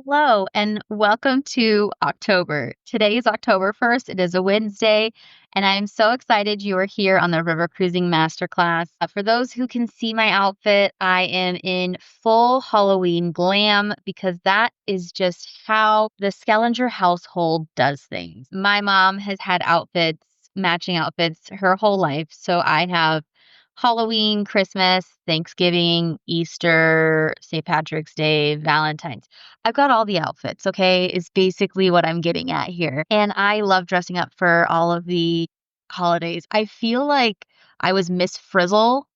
Hello and welcome to October. Today is October 1st. It is a Wednesday, and I am so excited you are here on the River Cruising Masterclass. For those who can see my outfit, I am in full Halloween glam because that is just how the Skellinger household does things. My mom has had matching outfits her whole life, so I have Halloween, Christmas, Thanksgiving, Easter, St. Patrick's Day, Valentine's. I've got all the outfits, okay, is basically what I'm getting at here. And I love dressing up for all of the holidays. I feel like I was Miss Frizzle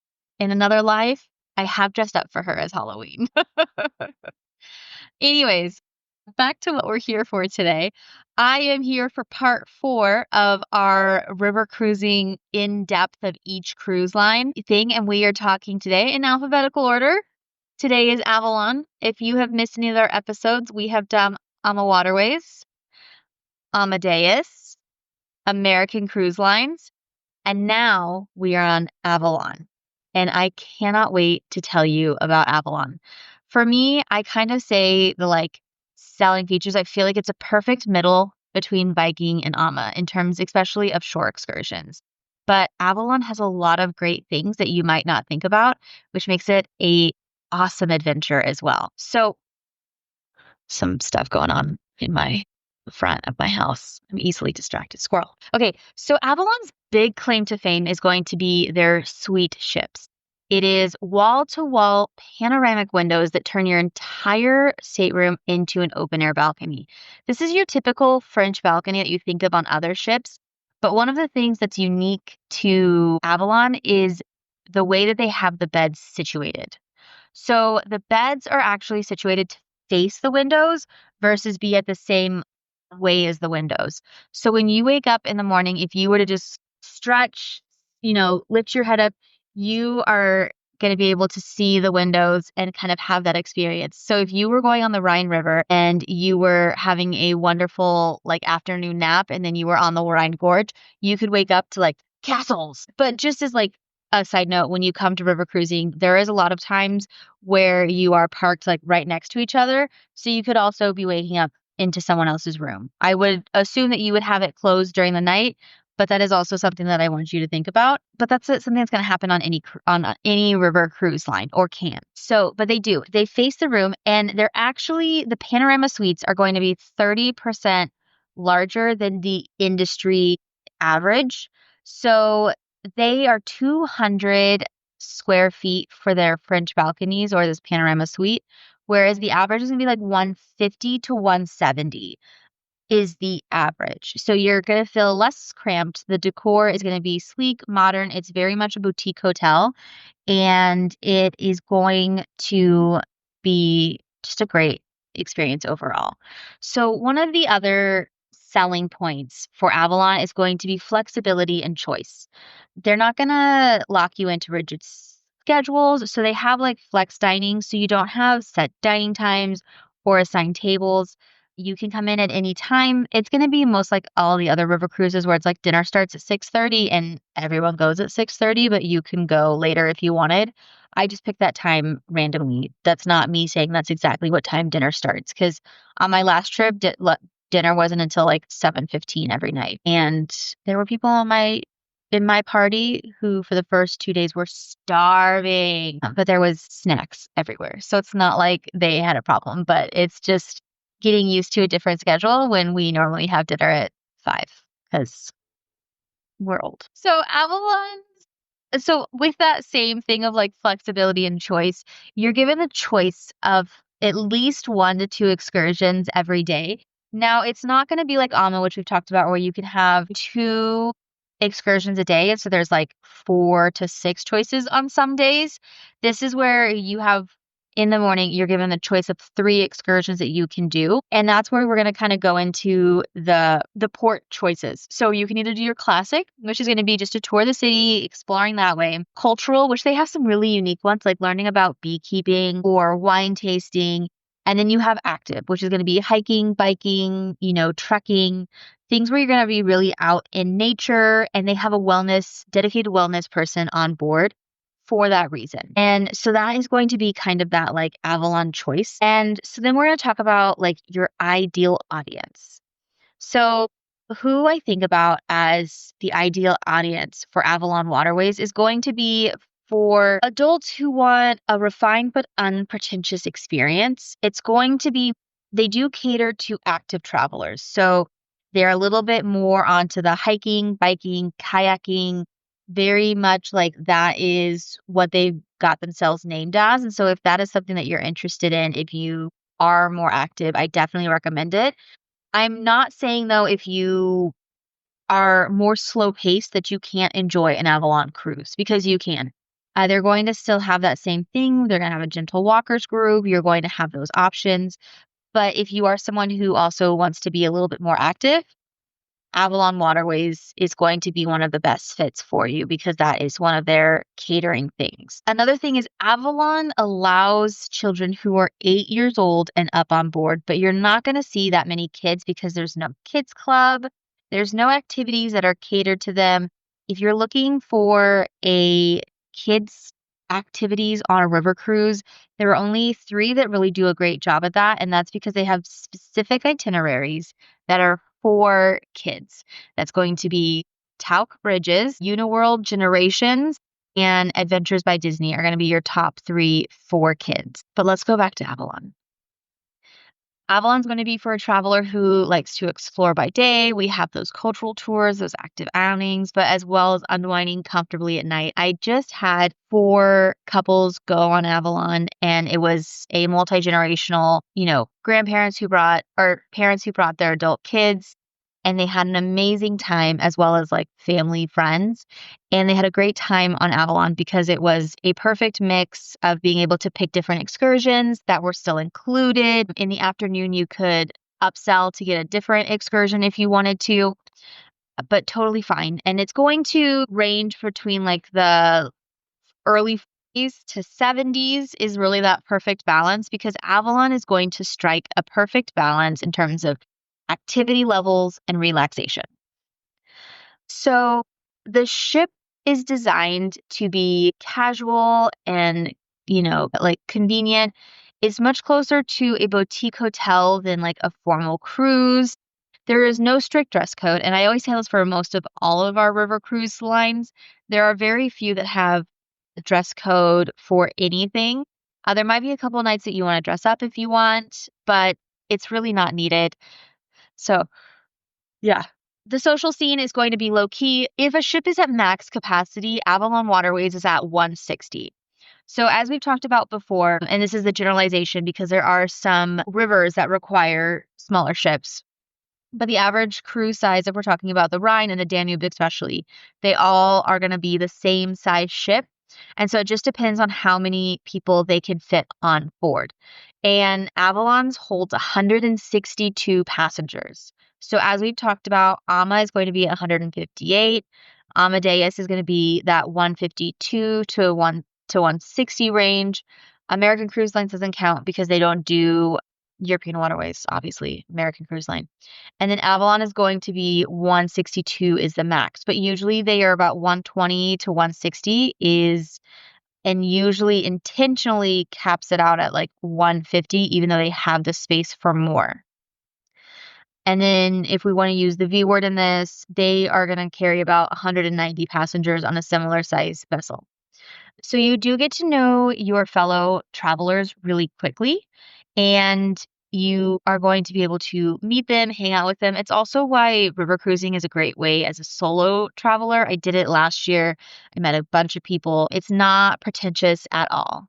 in another life. I have dressed up for her as Halloween. Anyways, back to what we're here for today. I am here for part 4 of our river cruising in depth of each cruise line thing, and we are talking today in alphabetical order. Today is Avalon. If you have missed any of our episodes, we have done Avalon Waterways, Amadeus, American Cruise Lines, and now we are on Avalon. And I cannot wait to tell you about Avalon. For me, I kind of say the selling features. I feel like it's a perfect middle between Viking and Ama in terms especially of shore excursions. But Avalon has a lot of great things that you might not think about, which makes it a awesome adventure as well. So some stuff going on in my front of my house. I'm easily distracted. Squirrel. Okay, so Avalon's big claim to fame is going to be their suite ships. It is wall-to-wall panoramic windows that turn your entire stateroom into an open-air balcony. This is your typical French balcony that you think of on other ships, but one of the things that's unique to Avalon is the way that they have the beds situated. So the beds are actually situated to face the windows versus be at the same way as the windows. So when you wake up in the morning, if you were to just stretch, lift your head up, you are going to be able to see the windows and kind of have that experience. So if you were going on the Rhine River and you were having a wonderful afternoon nap and then you were on the Rhine Gorge, you could wake up to castles. But just as a side note, when you come to river cruising, there is a lot of times where you are parked right next to each other. So you could also be waking up into someone else's room. I would assume that you would have it closed during the night, but that is also something that I want you to think about. But that's something that's going to happen on any river cruise line or can. So, but they do. They face the room, and the panorama suites are going to be 30% larger than the industry average. So they are 200 square feet for their French balconies or this panorama suite, whereas the average is going to be 150 to 170 is the average. So you're going to feel less cramped. The decor is going to be sleek, modern. It's very much a boutique hotel, and it is going to be just a great experience overall. So one of the other selling points for Avalon is going to be flexibility and choice. They're not going to lock you into rigid schedules. So they have flex dining. So you don't have set dining times or assigned tables. You can come in at any time. It's going to be most like all the other river cruises where it's dinner starts at 6:30 and everyone goes at 6:30, but you can go later if you wanted. I just picked that time randomly. That's not me saying that's exactly what time dinner starts, because on my last trip, dinner wasn't until 7:15 every night. And there were people in my party who for the first 2 days were starving, but there was snacks everywhere. So it's not like they had a problem, but it's just getting used to a different schedule when we normally have dinner at 5 because we're old. So with that same thing of flexibility and choice, you're given the choice of at least 1 to 2 excursions every day. Now, it's not going to be like Alma, which we've talked about, where you can have 2 excursions a day. So there's 4 to 6 choices on some days. This is where you have in the morning, you're given the choice of 3 excursions that you can do. And that's where we're going to kind of go into the port choices. So you can either do your classic, which is going to be just a tour of the city, exploring that way. Cultural, which they have some really unique ones, like learning about beekeeping or wine tasting. And then you have active, which is going to be hiking, biking, trekking, things where you're going to be really out in nature. And they have a dedicated wellness person on board for that reason. And so that is going to be kind of that like Avalon choice. And so then we're going to talk about like your ideal audience. So, who I think about as the ideal audience for Avalon Waterways is going to be for adults who want a refined but unpretentious experience. It's going to be, they do cater to active travelers. So, they're a little bit more onto the hiking, biking, kayaking, very much like that is what they've got themselves named as. And so, if that is something that you're interested in, if you are more active, I definitely recommend it. I'm not saying though if you are more slow paced that you can't enjoy an Avalon cruise because you can. They're going to still have that same thing. They're going to have a gentle walkers group. You're going to have those options. But if you are someone who also wants to be a little bit more active, Avalon Waterways is going to be one of the best fits for you because that is one of their catering things. Another thing is Avalon allows children who are 8 years old and up on board, but you're not going to see that many kids because there's no kids club. There's no activities that are catered to them. If you're looking for a kids activities on a river cruise, there are only 3 that really do a great job at that, and that's because they have specific itineraries that are for kids. That's going to be Talc Bridges, Uniworld Generations, and Adventures by Disney are going to be your top 3 for kids. But let's go back to Avalon. Avalon's going to be for a traveler who likes to explore by day. We have those cultural tours, those active outings, but as well as unwinding comfortably at night. I just had 4 couples go on Avalon, and it was a multi-generational, grandparents who brought or parents who brought their adult kids, and they had an amazing time as well as like family friends. And they had a great time on Avalon because it was a perfect mix of being able to pick different excursions that were still included. In the afternoon, you could upsell to get a different excursion if you wanted to, but totally fine. And it's going to range between like the early 40s to 70s is really that perfect balance because Avalon is going to strike a perfect balance in terms of activity levels and relaxation. So the ship is designed to be casual and, like convenient. It's much closer to a boutique hotel than like a formal cruise. There is no strict dress code. And I always say this for most of all of our river cruise lines. There are very few that have a dress code for anything. There might be a couple nights that you want to dress up if you want, but it's really not needed. So, yeah. The social scene is going to be low key. If a ship is at max capacity, Avalon Waterways is at 160. So, as we've talked about before, and this is the generalization because there are some rivers that require smaller ships, but the average cruise size, if we're talking about the Rhine and the Danube especially, they all are going to be the same size ship. And so it just depends on how many people they can fit on board. And Avalon's holds 162 passengers. So as we've talked about, Ama is going to be 158. Amadeus is going to be that 152 to 160 range. American Cruise Lines doesn't count because they don't do European waterways, obviously, American Cruise Line. And then Avalon is going to be 162 is the max, but usually they are about 120 to 160 and usually intentionally caps it out at like 150, even though they have the space for more. And then if we want to use the V word in this, they are going to carry about 190 passengers on a similar size vessel. So you do get to know your fellow travelers really quickly, and you are going to be able to meet them, hang out with them. It's also why river cruising is a great way as a solo traveler. I did it last year. I met a bunch of people. It's not pretentious at all.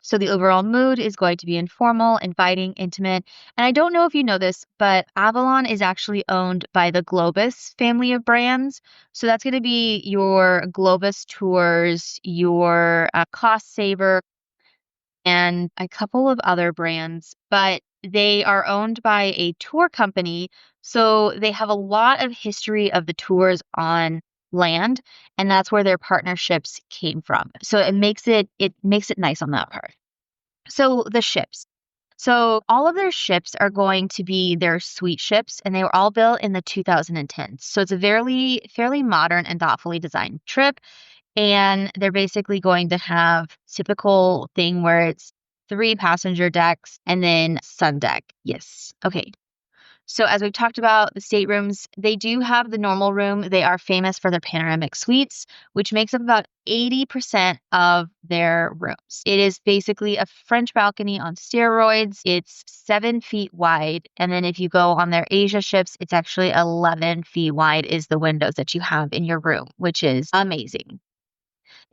So the overall mood is going to be informal, inviting, intimate. And I don't know if you know this, but Avalon is actually owned by the Globus family of brands. So that's going to be your Globus Tours, your Cost Saver, and a couple of other brands. But they are owned by a tour company. So they have a lot of history of the tours on land, and that's where their partnerships came from. So it makes it nice on that part. So the ships. So all of their ships are going to be their suite ships, and they were all built in the 2010s. So it's a fairly modern and thoughtfully designed trip. And they're basically going to have typical thing where it's 3 passenger decks and then sun deck. Yes. Okay. So as we've talked about the staterooms, they do have the normal room. They are famous for their panoramic suites, which makes up about 80% of their rooms. It is basically a French balcony on steroids. It's 7 feet wide. And then if you go on their Asia ships, it's actually 11 feet wide is the windows that you have in your room, which is amazing.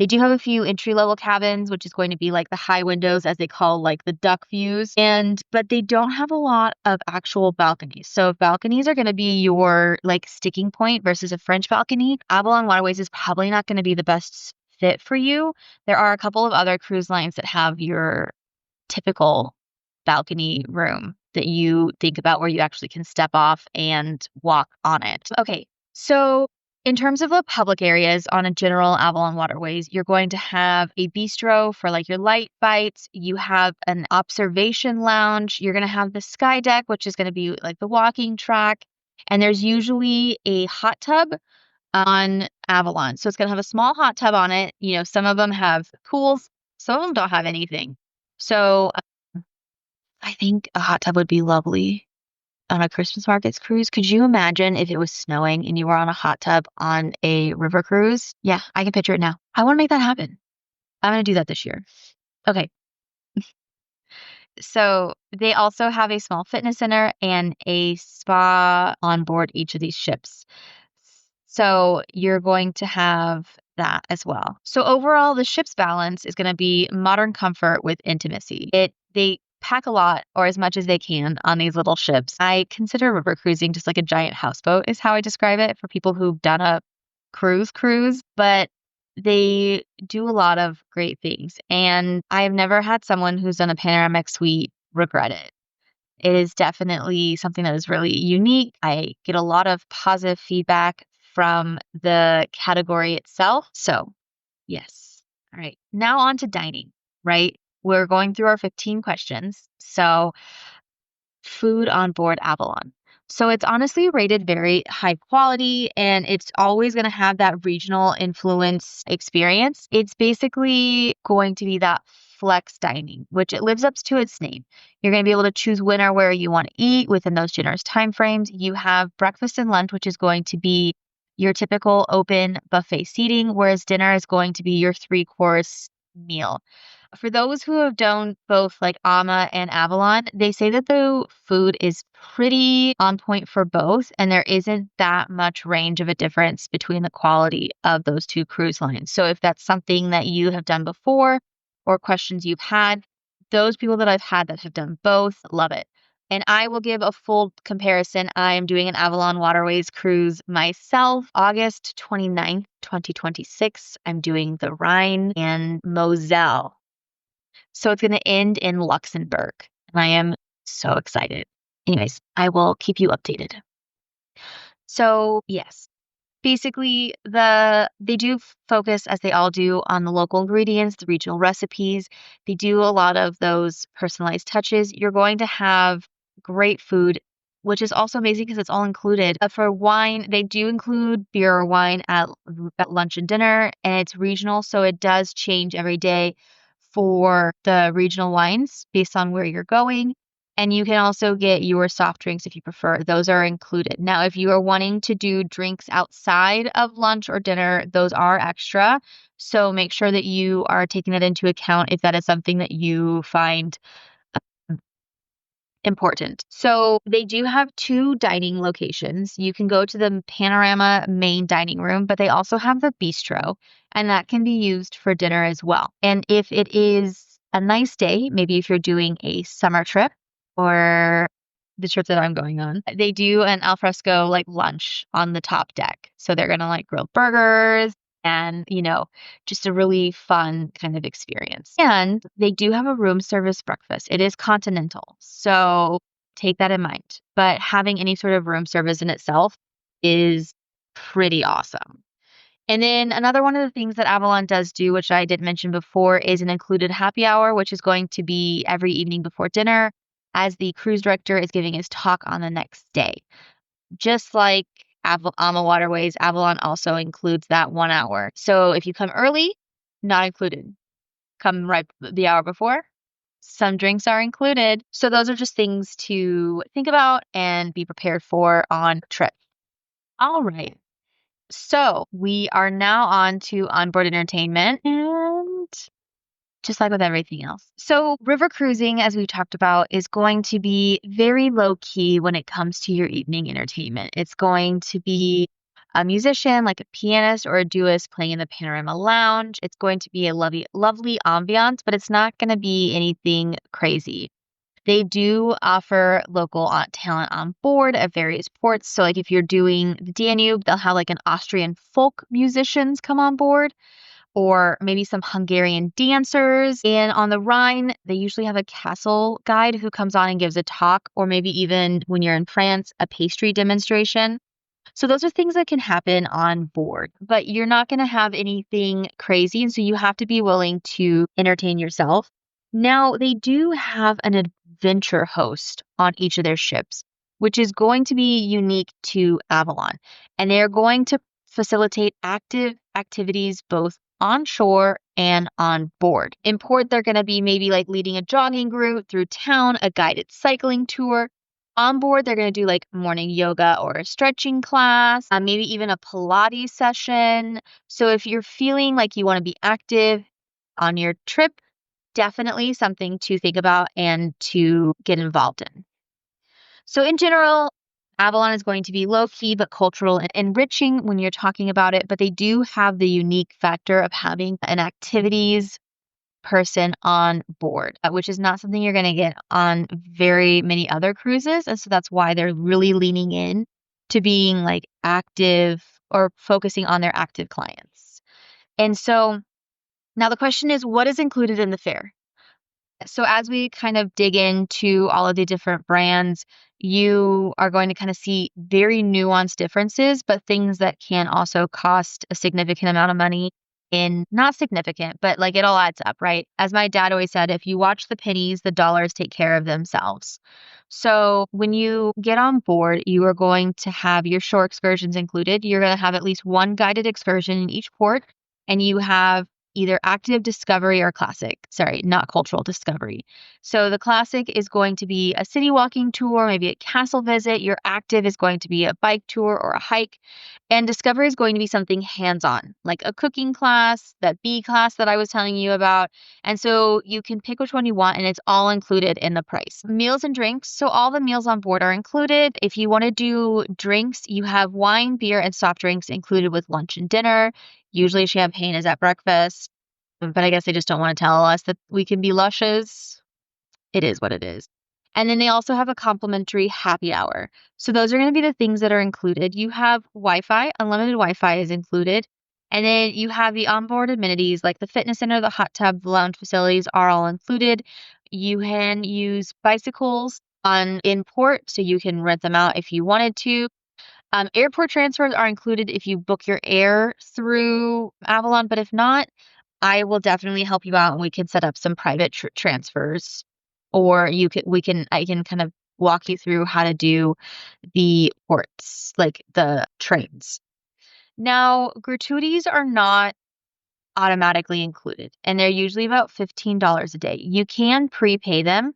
They do have a few entry-level cabins, which is going to be like the high windows, as they call like the duck views. But they don't have a lot of actual balconies. So if balconies are going to be your like sticking point versus a French balcony, Avalon Waterways is probably not going to be the best fit for you. There are a couple of other cruise lines that have your typical balcony room that you think about where you actually can step off and walk on it. Okay, so in terms of the public areas on a general Avalon Waterways, you're going to have a bistro for like your light bites. You have an observation lounge. You're going to have the sky deck, which is going to be like the walking track. And there's usually a hot tub on Avalon. So it's going to have a small hot tub on it. You know, some of them have pools, some of them don't have anything. So I think a hot tub would be lovely on a Christmas markets cruise. Could you imagine if it was snowing and you were on a hot tub on a river cruise? Yeah, I can picture it now. I want to make that happen. I'm going to do that this year. Okay. So they also have a small fitness center and a spa on board each of these ships. So you're going to have that as well. So overall, the ship's balance is going to be modern comfort with intimacy. They pack a lot or as much as they can on these little ships. I consider river cruising just like a giant houseboat is how I describe it for people who've done a cruise, but they do a lot of great things. And I have never had someone who's done a panoramic suite regret it. It is definitely something that is really unique. I get a lot of positive feedback from the category itself. So, yes. All right. Now on to dining, right? We're going through our 15 questions. So, food on board Avalon. So it's honestly rated very high quality and it's always going to have that regional influence experience. It's basically going to be that flex dining, which it lives up to its name. You're going to be able to choose when or where you want to eat within those generous time frames. You have breakfast and lunch, which is going to be your typical open buffet seating, whereas dinner is going to be your 3-course meal. For those who have done both like Ama and Avalon, they say that the food is pretty on point for both, and there isn't that much range of a difference between the quality of those two cruise lines. So if that's something that you have done before or questions you've had, those people that I've had that have done both love it. And I will give a full comparison. I am doing an Avalon Waterways cruise myself, August 29th, 2026. I'm doing the Rhine and Moselle. So it's going to end in Luxembourg. And I am so excited. Anyways, I will keep you updated. So yes, basically they do focus, as they all do, on the local ingredients, the regional recipes. They do a lot of those personalized touches. You're going to have great food, which is also amazing because it's all included. For wine, they do include beer or wine at lunch and dinner, and it's regional, so it does change every day for the regional wines based on where you're going. And you can also get your soft drinks if you prefer. Those are included. Now, if you are wanting to do drinks outside of lunch or dinner, those are extra. So make sure that you are taking that into account if that is something that you find important. So they do have 2 dining locations. You can go to the Panorama main dining room, but they also have the bistro, and that can be used for dinner as well. And if it is a nice day, maybe if you're doing a summer trip or the trip that I'm going on, they do an alfresco like lunch on the top deck. So they're going to like grill burgers and, just a really fun kind of experience. And they do have a room service breakfast. It is continental. So take that in mind. But having any sort of room service in itself is pretty awesome. And then another one of the things that Avalon does do, which I did mention before, is an included happy hour, which is going to be every evening before dinner as the cruise director is giving his talk on the next day. Just like Avalon Waterways, Avalon also includes that 1 hour. So if you come early, not included. Come right the hour before, some drinks are included. So those are just things to think about and be prepared for on trip. All right. So we are now on to onboard entertainment and just like with everything else. So river cruising, as we talked about, is going to be very low key when it comes to your evening entertainment. It's going to be a musician, like a pianist or a duist playing in the panorama lounge. It's going to be a lovely ambiance, but it's not going to be anything crazy. They do offer local talent on board at various ports. So, like if you're doing the Danube, they'll have like an Austrian folk musicians come on board, or maybe some Hungarian dancers. And on the Rhine, they usually have a castle guide who comes on and gives a talk, or maybe even when you're in France, a pastry demonstration. So those are things that can happen on board, but you're not going to have anything crazy. And so you have to be willing to entertain yourself. Now, they do have an adventure host on each of their ships, which is going to be unique to Avalon. And they're going to facilitate active activities both on shore and on board. In port, they're going to be maybe like leading a jogging route through town, a guided cycling tour. On board, they're going to do like morning yoga or a stretching class, maybe even a Pilates session. So if you're feeling like you want to be active on your trip, definitely something to think about and to get involved in. So in general, Avalon is going to be low key but cultural and enriching when you're talking about it, but they do have the unique factor of having an activities person on board, which is not something you're going to get on very many other cruises. And so that's why they're really leaning in to being like active or focusing on their active clients. And so now the question is, what is included in the fare? So as we kind of dig into all of the different brands, you are going to kind of see very nuanced differences, but things that can also cost a significant amount of money in not significant, but like it all adds up, right? As my dad always said, if you watch the pennies, the dollars take care of themselves. So when you get on board, you are going to have your shore excursions included. You're going to have at least one guided excursion in each port, and you have either active discovery or classic. Sorry, not cultural discovery. So the classic is going to be a city walking tour, maybe a castle visit. Your active is going to be a bike tour or a hike. And discovery is going to be something hands-on, like a cooking class, that bee class that I was telling you about. And so you can pick which one you want, and it's all included in the price. Meals and drinks. So all the meals on board are included. If you want to do drinks, you have wine, beer, and soft drinks included with lunch and dinner. Usually champagne is at breakfast, but I guess they just don't want to tell us that we can be lushes. It is what it is. And then they also have a complimentary happy hour. So those are going to be the things that are included. You have Wi-Fi, unlimited Wi-Fi is included. And then you have the onboard amenities like the fitness center, the hot tub, the lounge facilities are all included. You can use bicycles in port, so you can rent them out if you wanted to. Airport transfers are included if you book your air through Avalon, but if not, I will definitely help you out and we can set up some private transfers, or I can kind of walk you through how to do the ports, like the trains. Now, gratuities are not automatically included, and they're usually about $15 a day. You can prepay them,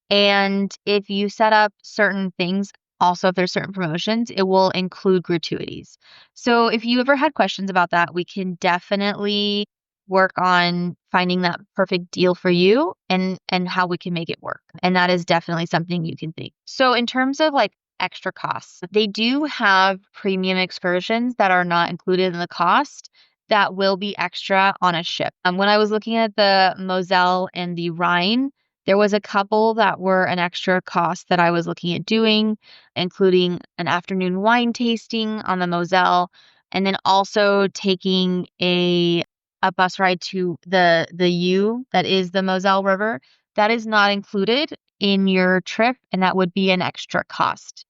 and if you set up certain things, also if there's certain promotions, it will include gratuities. So if you ever had questions about that, we can definitely work on finding that perfect deal for you and how we can make it work. And that is definitely something you can think. So in terms of like extra costs, they do have premium excursions that are not included in the cost that will be extra on a ship. When I was looking at the Moselle and the Rhine, there was a couple that were an extra cost that I was looking at doing, including an afternoon wine tasting on the Moselle, and then also taking a bus ride to the U that is the Moselle River. That is not included in your trip, and that would be an extra cost.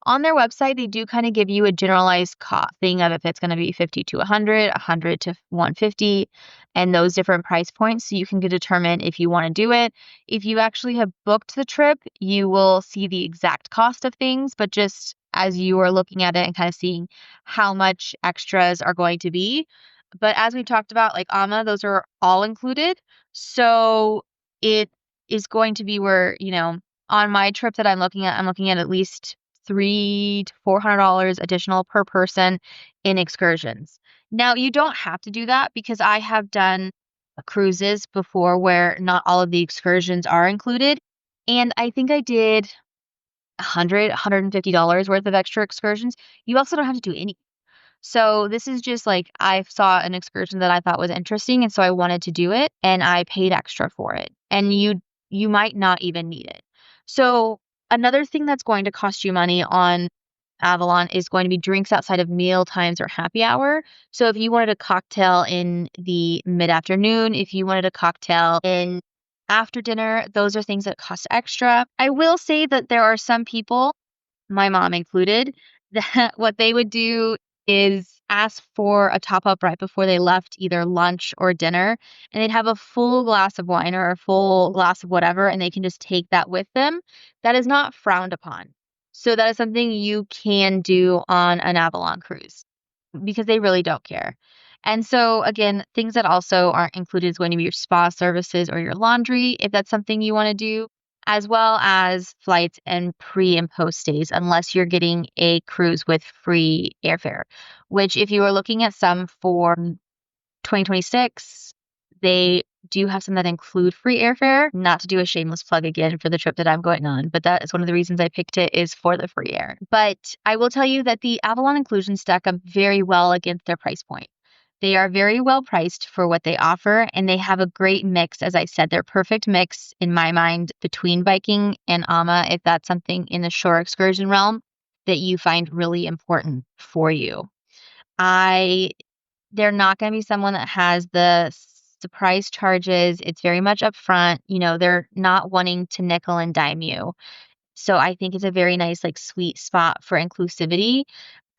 On their website, they do kind of give you a generalized cost thing of if it's going to be 50 to 100, 100 to 150, and those different price points, so you can determine if you want to do it. If you actually have booked the trip, you will see the exact cost of things, but just as you are looking at it and kind of seeing how much extras are going to be. But as we've talked about, like AMA, those are all included. So it is going to be where, on my trip that I'm looking at least $300 to $400 additional per person in excursions. Now, you don't have to do that because I have done cruises before where not all of the excursions are included. And I think I did $150 worth of extra excursions. You also don't have to do any. So this is just like I saw an excursion that I thought was interesting, and so I wanted to do it, and I paid extra for it. And you might not even need it. So another thing that's going to cost you money on Avalon is going to be drinks outside of meal times or happy hour. So if you wanted a cocktail in the mid-afternoon, if you wanted a cocktail in after dinner, those are things that cost extra. I will say that there are some people, my mom included, that what they would do is ask for a top up right before they left either lunch or dinner, and they'd have a full glass of wine or a full glass of whatever, and they can just take that with them. That is not frowned upon. So that is something you can do on an Avalon cruise because they really don't care. And so again, things that also aren't included is going to be your spa services or your laundry, if that's something you want to do, as well as flights and pre and post stays, unless you're getting a cruise with free airfare, which if you are looking at some for 2026, they do have some that include free airfare. Not to do a shameless plug again for the trip that I'm going on, but that is one of the reasons I picked it is for the free air. But I will tell you that the Avalon inclusions stack up very well against their price point. They are very well priced for what they offer, and they have a great mix. As I said, they're perfect mix in my mind between biking and AMA, if that's something in the shore excursion realm that you find really important for you. They're not going to be someone that has the surprise charges. It's very much upfront. They're not wanting to nickel and dime you. So I think it's a very nice, like, sweet spot for inclusivity,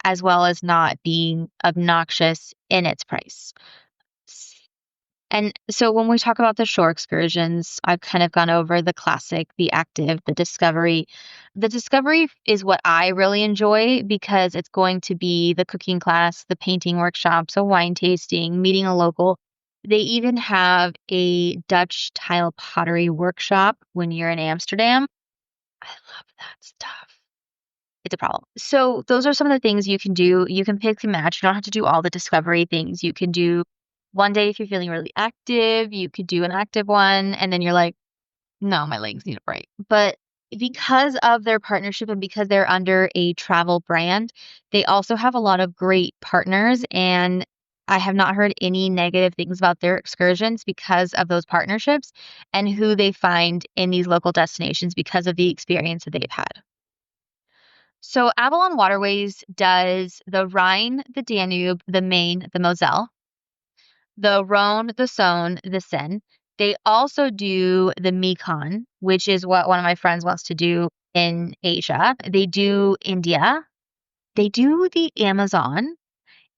as well as not being obnoxious in its price. And so when we talk about the shore excursions, I've kind of gone over the classic, the active, the discovery. The discovery is what I really enjoy because it's going to be the cooking class, the painting workshops, a wine tasting, meeting a local. They even have a Dutch tile pottery workshop when you're in Amsterdam. I love that stuff. It's a problem. So those are some of the things you can do. You can pick and match. You don't have to do all the discovery things. You can do one day if you're feeling really active, you could do an active one, and then you're like, no, my legs need a break. But because of their partnership and because they're under a travel brand, they also have a lot of great partners. And I have not heard any negative things about their excursions because of those partnerships and who they find in these local destinations because of the experience that they've had. So Avalon Waterways does the Rhine, the Danube, the Main, the Moselle, the Rhone, the Saône, the Seine. They also do the Mekong, which is what one of my friends wants to do in Asia. They do India. They do the Amazon.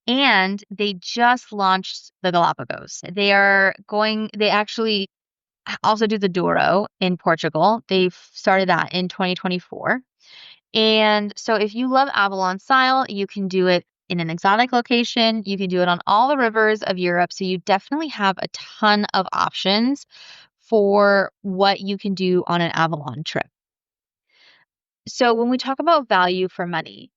And they just launched the Galapagos. They actually also do the Douro in Portugal. They've started that in 2024. And so if you love Avalon style, you can do it in an exotic location. You can do it on all the rivers of Europe. So you definitely have a ton of options for what you can do on an Avalon trip. So when we talk about value for money,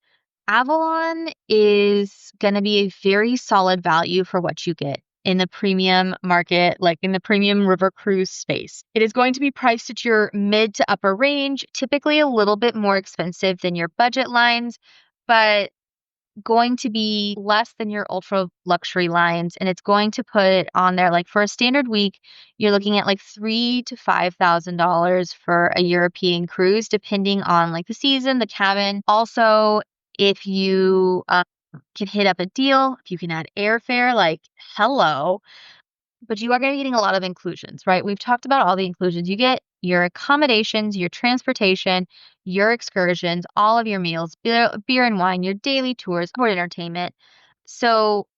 Avalon is going to be a very solid value for what you get in the premium market, like in the premium river cruise space. It is going to be priced at your mid to upper range, typically a little bit more expensive than your budget lines, but going to be less than your ultra luxury lines. And it's going to put on there, like for a standard week, you're looking at like $3,000 to $5,000 for a European cruise, depending on like the season, the cabin. Also, if you can hit up a deal, if you can add airfare, like hello, but you are going to be getting a lot of inclusions, right? We've talked about all the inclusions. You get your accommodations, your transportation, your excursions, all of your meals, beer and wine, your daily tours, or entertainment. So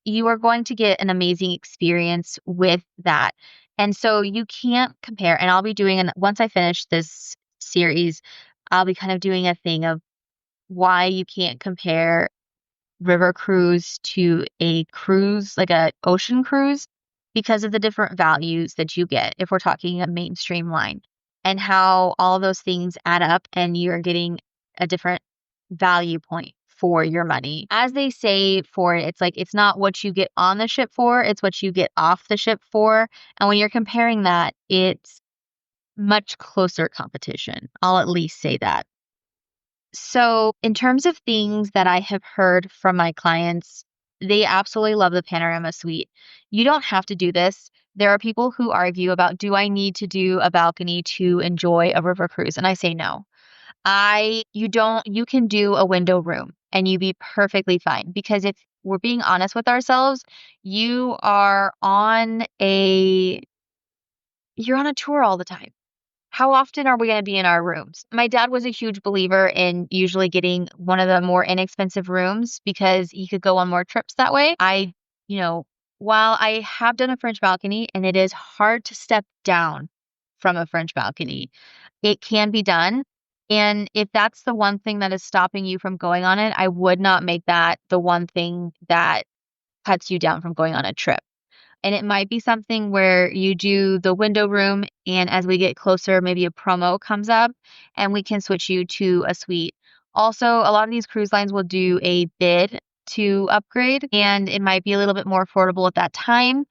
you are going to get an amazing experience with that. And so you can't compare. And I'll be doing, once I finish this series, I'll be kind of doing a thing of why you can't compare river cruise to a cruise, like a ocean cruise, because of the different values that you get if we're talking a mainstream line, and how all of those things add up and you're getting a different value point for your money. As they say for it, it's like it's not what you get on the ship for, it's what you get off the ship for. And when you're comparing that, it's much closer competition. I'll at least say that. So, in terms of things that I have heard from my clients, they absolutely love the panorama suite. You don't have to do this. There are people who argue about, do I need to do a balcony to enjoy a river cruise? And I say no. You can do a window room and you be perfectly fine, because if we're being honest with ourselves, you are on a you're on a tour all the time. How often are we going to be in our rooms? My dad was a huge believer in usually getting one of the more inexpensive rooms because he could go on more trips that way. You know, while I have done a French balcony and it is hard to step down from a French balcony, it can be done. And if that's the one thing that is stopping you from going on it, I would not make that the one thing that cuts you down from going on a trip. And it might be something where you do the window room, and as we get closer, maybe a promo comes up and we can switch you to a suite. Also, a lot of these cruise lines will do a bid to upgrade, and it might be a little bit more affordable at that time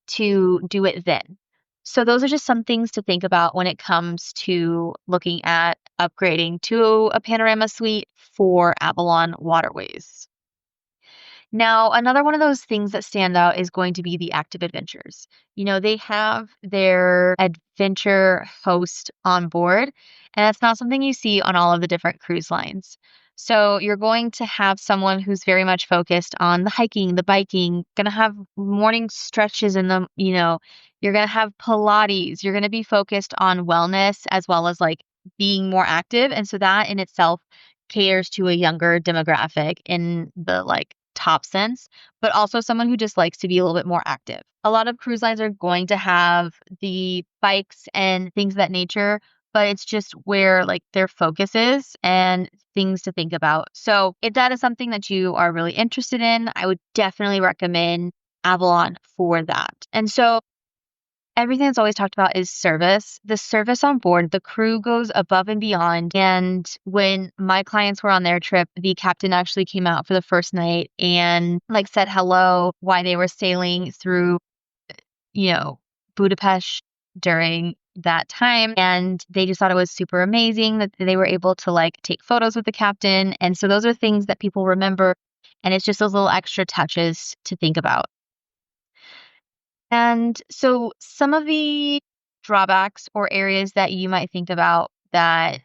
to do it then. So those are just some things to think about when it comes to looking at upgrading to a panorama suite for Avalon Waterways. Now, another one of those things that stand out is going to be the active adventures. They have their adventure host on board, and that's not something you see on all of the different cruise lines. So you're going to have someone who's very much focused on the hiking, the biking, going to have morning stretches in the, you're going to have Pilates, you're going to be focused on wellness as well as like being more active. And so that in itself caters to a younger demographic in the like top sense, but also someone who just likes to be a little bit more active. A lot of cruise lines are going to have the bikes and things of that nature, but it's just where like their focus is and things to think about. So if that is something that you are really interested in, I would definitely recommend Avalon for that. And so everything that's always talked about is service. The service on board, the crew goes above and beyond. And when my clients were on their trip, the captain actually came out for the first night and like said hello while they were sailing through, you know, Budapest during that time. And they just thought it was super amazing that they were able to like take photos with the captain. And so those are things that people remember. And it's just those little extra touches to think about. And so some of the drawbacks or areas that you might think about that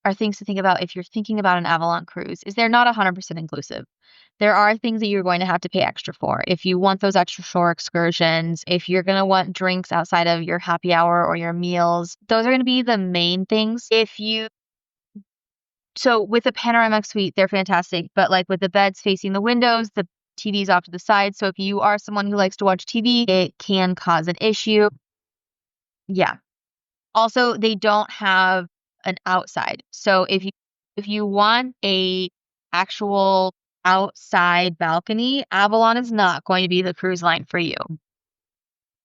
are things to think about if you're thinking about an Avalon cruise is they're not 100% inclusive. There are things that you're going to have to pay extra for. If you want those extra shore excursions, if you're going to want drinks outside of your happy hour or your meals, those are going to be the main things. So with a panoramic suite, they're fantastic, but like with the beds facing the windows, the TV's off to the side. So if you are someone who likes to watch TV, it can cause an issue. Yeah. Also, they don't have an outside. So if you want a actual outside balcony, Avalon is not going to be the cruise line for you.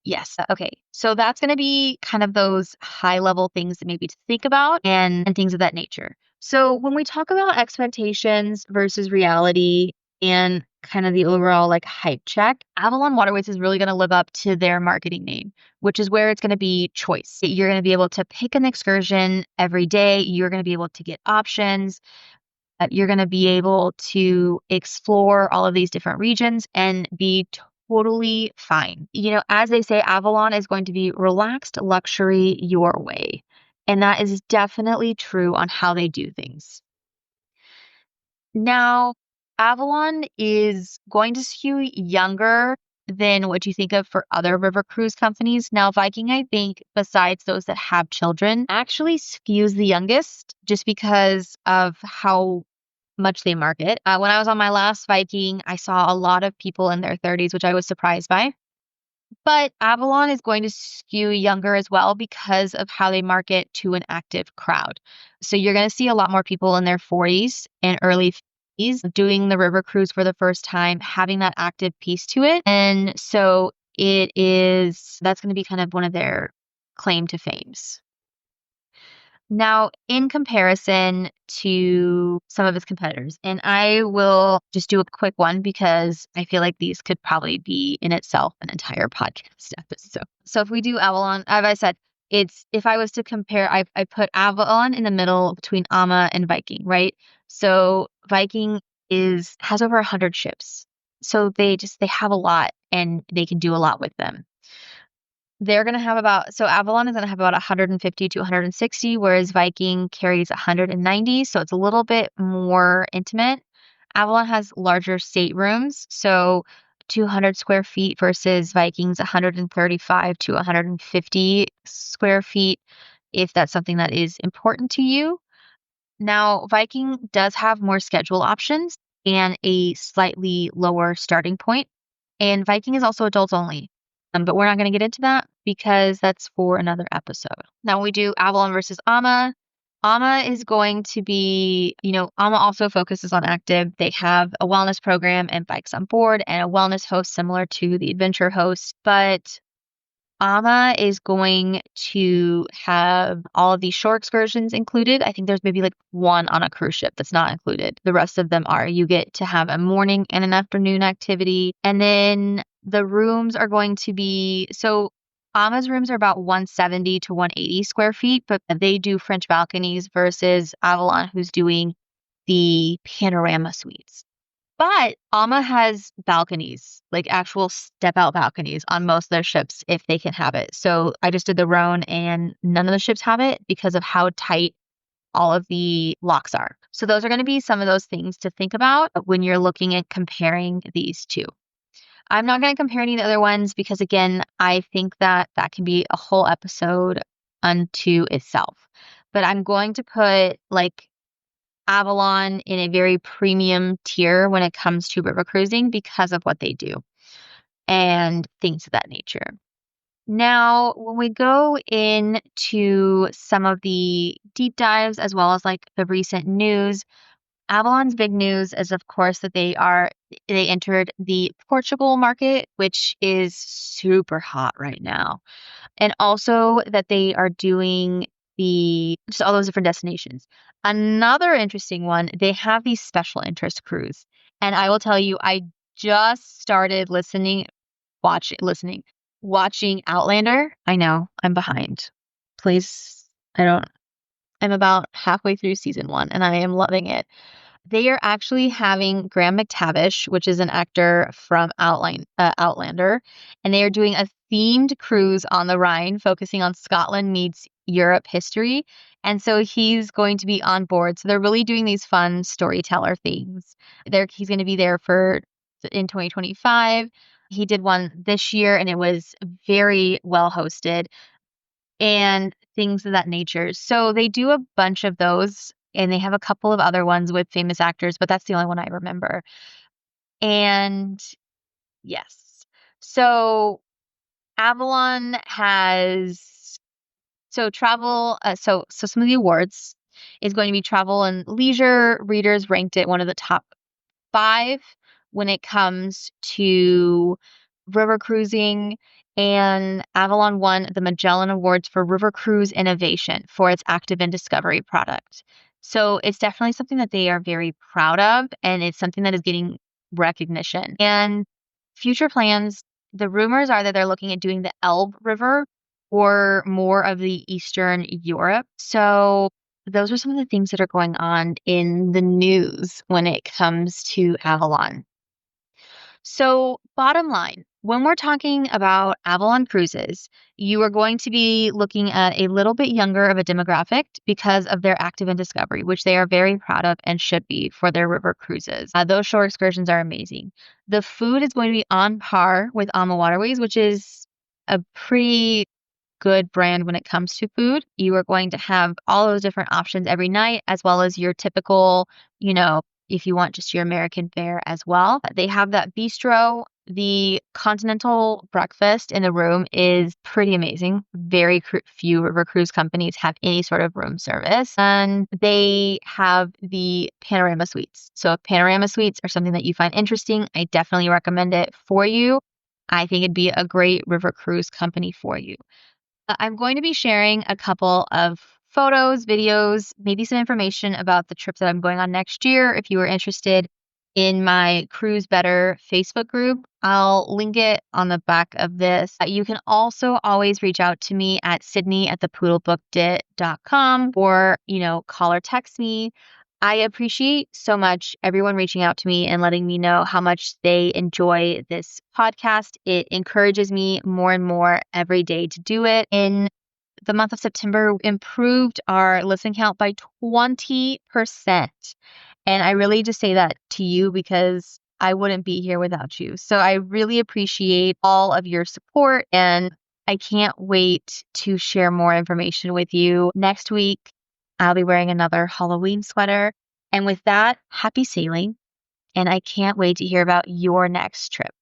Yes. Okay. So that's going to be kind of those high level things that maybe to think about and things of that nature. So when we talk about expectations versus reality and kind of the overall like hype check, Avalon Waterways is really going to live up to their marketing name, which is where it's going to be choice. You're going to be able to pick an excursion every day. You're going to be able to get options. You're going to be able to explore all of these different regions and be totally fine. As they say, Avalon is going to be relaxed luxury your way. And that is definitely true on how they do things. Now, Avalon is going to skew younger than what you think of for other river cruise companies. Now, Viking, I think, besides those that have children, actually skews the youngest just because of how much they market. When I was on my last Viking, I saw a lot of people in their 30s, which I was surprised by. But Avalon is going to skew younger as well because of how they market to an active crowd. So you're going to see a lot more people in their 40s and early 50s doing the river cruise for the first time, having that active piece to it. And so that's going to be kind of one of their claim to fames. Now, in comparison to some of its competitors, and I will just do a quick one because I feel like these could probably be in itself an entire podcast episode. So if we do Avalon, as I said, if I was to compare, I put Avalon in the middle between Ama and Viking, right? So Viking has over 100 ships. So they have a lot and they can do a lot with them. They're going to have Avalon is going to have about 150 to 160, whereas Viking carries 190. So it's a little bit more intimate. Avalon has larger staterooms, so 200 square feet versus Viking's 135 to 150 square feet, if that's something that is important to you. Now, Viking does have more schedule options and a slightly lower starting point. And Viking is also adults only. But we're not going to get into that because that's for another episode. Now we do Avalon versus Ama. Ama is going to be, Ama also focuses on active. They have a wellness program and bikes on board and a wellness host similar to the adventure host. But Ama is going to have all of these shore excursions included. I think there's maybe like one on a cruise ship that's not included. The rest of them are. You get to have a morning and an afternoon activity. And then the rooms are going to be, so Ama's rooms are about 170 to 180 square feet, but they do French balconies versus Avalon, who's doing the panorama suites. But Alma has balconies, like actual step out balconies on most of their ships if they can have it. So I just did the Rhone and none of the ships have it because of how tight all of the locks are. So those are going to be some of those things to think about when you're looking at comparing these two. I'm not going to compare any of the other ones because again, I think that can be a whole episode unto itself. But I'm going to put like Avalon in a very premium tier when it comes to river cruising because of what they do and things of that nature. Now, when we go into some of the deep dives as well as like the recent news, Avalon's big news is of course that they entered the Portugal market, which is super hot right now. And also that they are doing just all those different destinations. Another interesting one, they have these special interest cruise. And I will tell you, I just started watching Outlander. I know, I'm behind. Please, I'm about halfway through season 1 and I am loving it. They are actually having Graham McTavish, which is an actor from Outlander, and they are doing a themed cruise on the Rhine focusing on Scotland meets Europe history. And so he's going to be on board. So they're really doing these fun storyteller things. He's going to be there in 2025. He did one this year and it was very well hosted and things of that nature. So they do a bunch of those and they have a couple of other ones with famous actors, but that's the only one I remember. And yes. So Avalon has travel so some of the awards is going to be travel and leisure. Readers ranked it one of the top 5 when it comes to river cruising, and Avalon won the Magellan Awards for River Cruise Innovation for its Active and Discovery product. So it's definitely something that they are very proud of, and it's something that is getting recognition. And future plans, the rumors are that they're looking at doing the Elbe River or more of the Eastern Europe. So those are some of the things that are going on in the news when it comes to Avalon. So, bottom line, when we're talking about Avalon Cruises, you are going to be looking at a little bit younger of a demographic because of their active and discovery, which they are very proud of and should be for their river cruises. Those shore excursions are amazing. The food is going to be on par with Avalon Waterways, which is a pretty good brand when it comes to food. You are going to have all those different options every night, as well as your typical, if you want just your American fare as well. They have that bistro. The continental breakfast in the room is pretty amazing. Very few river cruise companies have any sort of room service. And they have the panorama suites. So if panorama suites are something that you find interesting, I definitely recommend it for you. I think it'd be a great river cruise company for you. I'm going to be sharing a couple of photos, videos, maybe some information about the trip that I'm going on next year. If you are interested in my Cruise Better Facebook group, I'll link it on the back of this. You can also always reach out to me at sydney@thepoodlebooked.com or, call or text me. I appreciate so much everyone reaching out to me and letting me know how much they enjoy this podcast. It encourages me more and more every day to do it. In the month of September, we improved our listen count by 20%. And I really just say that to you because I wouldn't be here without you. So I really appreciate all of your support, and I can't wait to share more information with you next week. I'll be wearing another Halloween sweater. And with that, happy sailing. And I can't wait to hear about your next trip.